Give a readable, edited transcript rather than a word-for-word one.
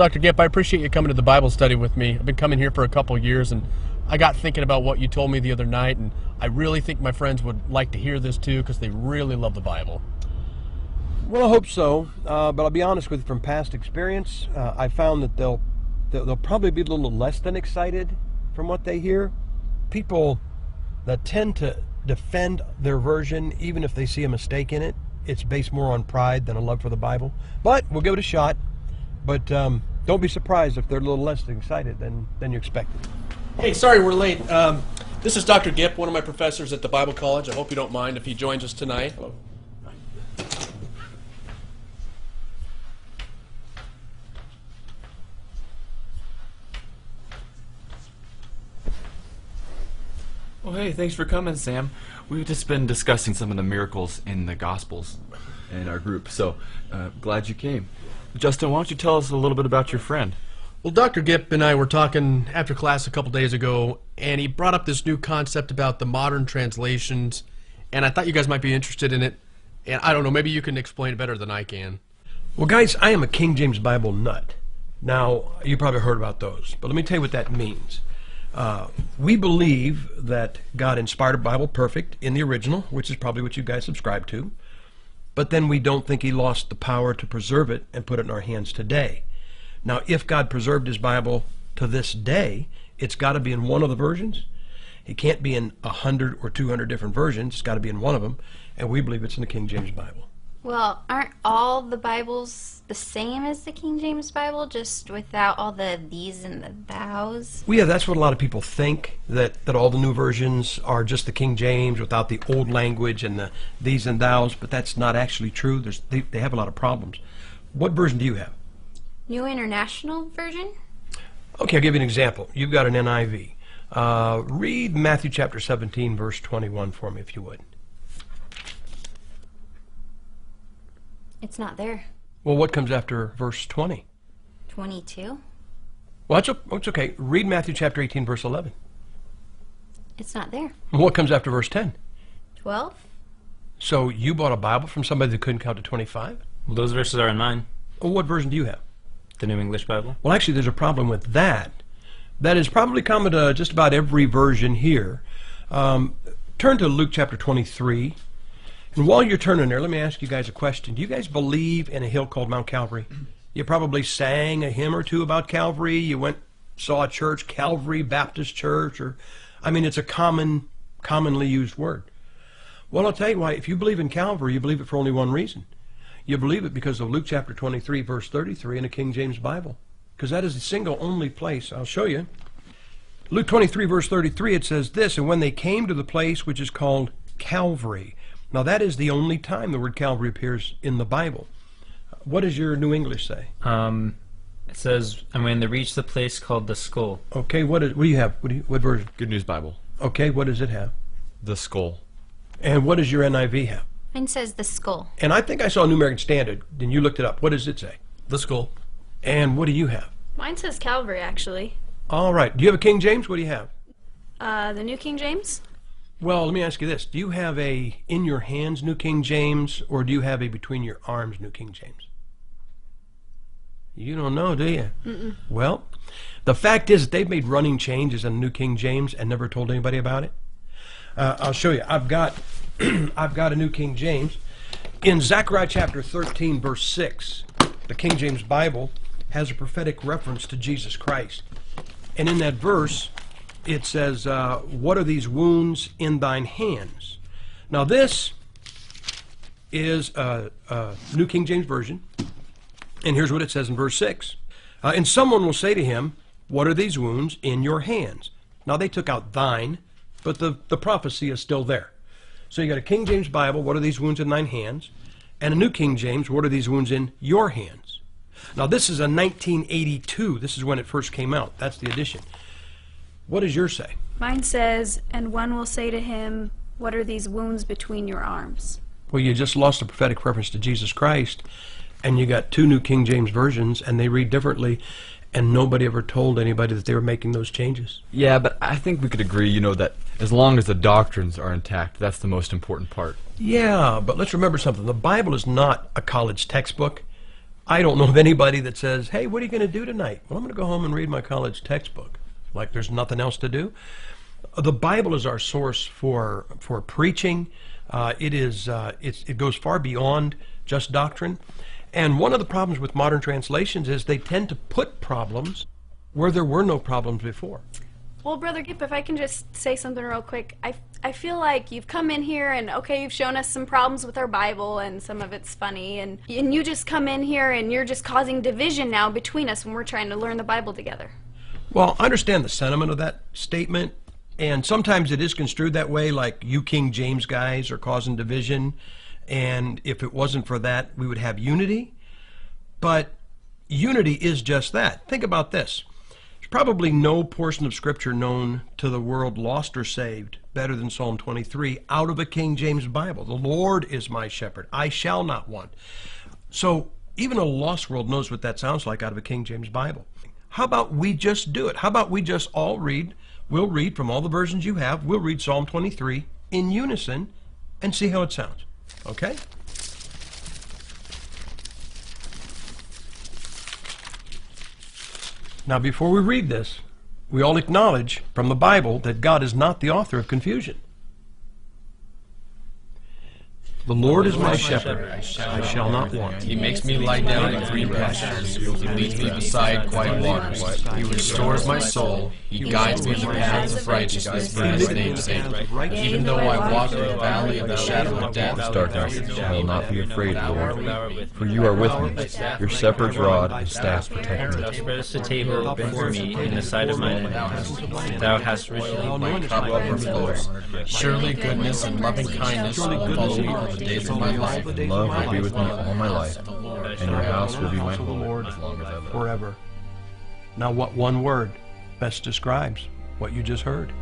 Dr. Gipp, I appreciate you coming to the Bible study with me. I've been coming here for a couple years, and I got thinking about what you told me the other night, and I really think my friends would like to hear this too, because they really love the Bible. Well, I hope so, but I'll be honest with you, from past experience, I found that they'll probably be a little less than excited from what they hear. People that tend to defend their version, even if they see a mistake in it, it's based more on pride than a love for the Bible. But we'll give it a shot. But don't be surprised if they're a little less excited than you expected. Hey, sorry we're late. This is Dr. Gipp, one of my professors at the Bible College. I hope you don't mind if he joins us tonight. Hello. Well, hey, thanks for coming, Sam. We've just been discussing some of the miracles in the Gospels in our group, so glad you came. Justin, why don't you tell us a little bit about your friend? Well, Dr. Gipp and I were talking after class a couple days ago, and he brought up this new concept about the modern translations, and I thought you guys might be interested in it. And I don't know, maybe you can explain it better than I can. Well, guys, I am a King James Bible nut. Now, you probably heard about those, but let me tell you what that means. We believe that God inspired a Bible perfect in the original, which is probably what you guys subscribe to, but then we don't think he lost the power to preserve it and put it in our hands today. Now, if God preserved his Bible to this day, it's got to be in one of the versions. It can't be in 100 or 200 different versions. It's got to be in one of them, and we believe it's in the King James Bible. Well, aren't all the Bibles the same as the King James Bible, just without all the these and the thous? Well, yeah, that's what a lot of people think, that all the new versions are just the King James without the old language and the these and thous, but that's not actually true. They have a lot of problems. What version do you have? New International Version? Okay, I'll give you an example. You've got an NIV. Read Matthew chapter 17, verse 21 for me, if you would. It's not there. Well, what comes after verse 20? 22? Well, it's okay. Read Matthew chapter 18, verse 11. It's not there. What comes after verse 10? 12? So you bought a Bible from somebody that couldn't count to 25? Well, those verses are in mine. Well, what version do you have? The New English Bible. Well, actually, there's a problem with that. That is probably common to just about every version here. Turn to Luke chapter 23. And while you're turning there, let me ask you guys a question. Do you guys believe in a hill called Mount Calvary? You probably sang a hymn or two about Calvary. You saw a church, Calvary Baptist Church, or, I mean, it's a commonly used word. Well, I'll tell you why. If you believe in Calvary, you believe it for only one reason. You believe it because of Luke chapter 23, verse 33 in the King James Bible. Because that is the single only place. I'll show you. Luke 23, verse 33, it says this, "And when they came to the place which is called Calvary." Now, that is the only time the word Calvary appears in the Bible. What does your New English say? It says, and when they reached the place called the Skull. Okay, what do you have? What version? Good News Bible. Okay, what does it have? The Skull. And what does your NIV have? Mine says the Skull. And I think I saw a New American Standard, and you looked it up. What does it say? The Skull. And what do you have? Mine says Calvary, actually. All right. Do you have a King James? What do you have? The New King James? Well, let me ask you this. Do you have a in your hands New King James, or do you have a between your arms New King James? You don't know, do you? Mm-mm. Well, the fact is that they've made running changes in the New King James and never told anybody about it. I'll show you. I've got a New King James. In Zechariah chapter 13, verse 6, the King James Bible has a prophetic reference to Jesus Christ. And in that verse, it says, "What are these wounds in thine hands?" Now this is a New King James Version. And here's what it says in verse 6. "And someone will say to him, what are these wounds in your hands?" Now they took out thine, but the prophecy is still there. So you got a King James Bible, "What are these wounds in thine hands?" And a New King James, "What are these wounds in your hands?" Now this is a 1982. This is when it first came out. That's the edition. What does yours say? Mine says, and one will say to him, what are these wounds between your arms? Well, you just lost a prophetic reference to Jesus Christ, and you got two New King James versions, and they read differently, and nobody ever told anybody that they were making those changes. Yeah, but I think we could agree, that as long as the doctrines are intact, that's the most important part. Yeah, but let's remember something. The Bible is not a college textbook. I don't know of anybody that says, hey, what are you going to do tonight? Well, I'm going to go home and read my college textbook. Like there's nothing else to do. The Bible is our source for preaching. It goes far beyond just doctrine. And one of the problems with modern translations is they tend to put problems where there were no problems before. Well, Brother Gipp, if I can just say something real quick, I feel like you've come in here and, okay, you've shown us some problems with our Bible and some of it's funny, and you just come in here and you're just causing division now between us when we're trying to learn the Bible together. Well, I understand the sentiment of that statement, and sometimes it is construed that way, like you King James guys are causing division, and if it wasn't for that, we would have unity. But unity is just that. Think about this. There's probably no portion of Scripture known to the world, lost or saved, better than Psalm 23 out of a King James Bible. The Lord is my shepherd. I shall not want. So even a lost world knows what that sounds like out of a King James Bible. How about we just do it? How about we just all read? We'll read from all the versions you have. We'll read Psalm 23 in unison and see how it sounds. Okay? Now, before we read this, we all acknowledge from the Bible that God is not the author of confusion. The Lord is my shepherd, I shall not want. He makes me lie down in green pastures. He leads me beside quiet waters. He restores my soul. He guides me in the paths of righteousness for his name's sake. Even though I walk through the valley of the shadow of death, Darkness, I will not be afraid, Lord, for you are with me. Your shepherd's rod and staff protect me. Thou spreadest a table before me in the sight of mine enemies. Thou hast richly my cup overflows. Surely goodness and loving kindness will follow me all the days of my life. And love will be with me all my life, and your house will be my home as long as I live. Forever. Now, what one word best describes what you just heard?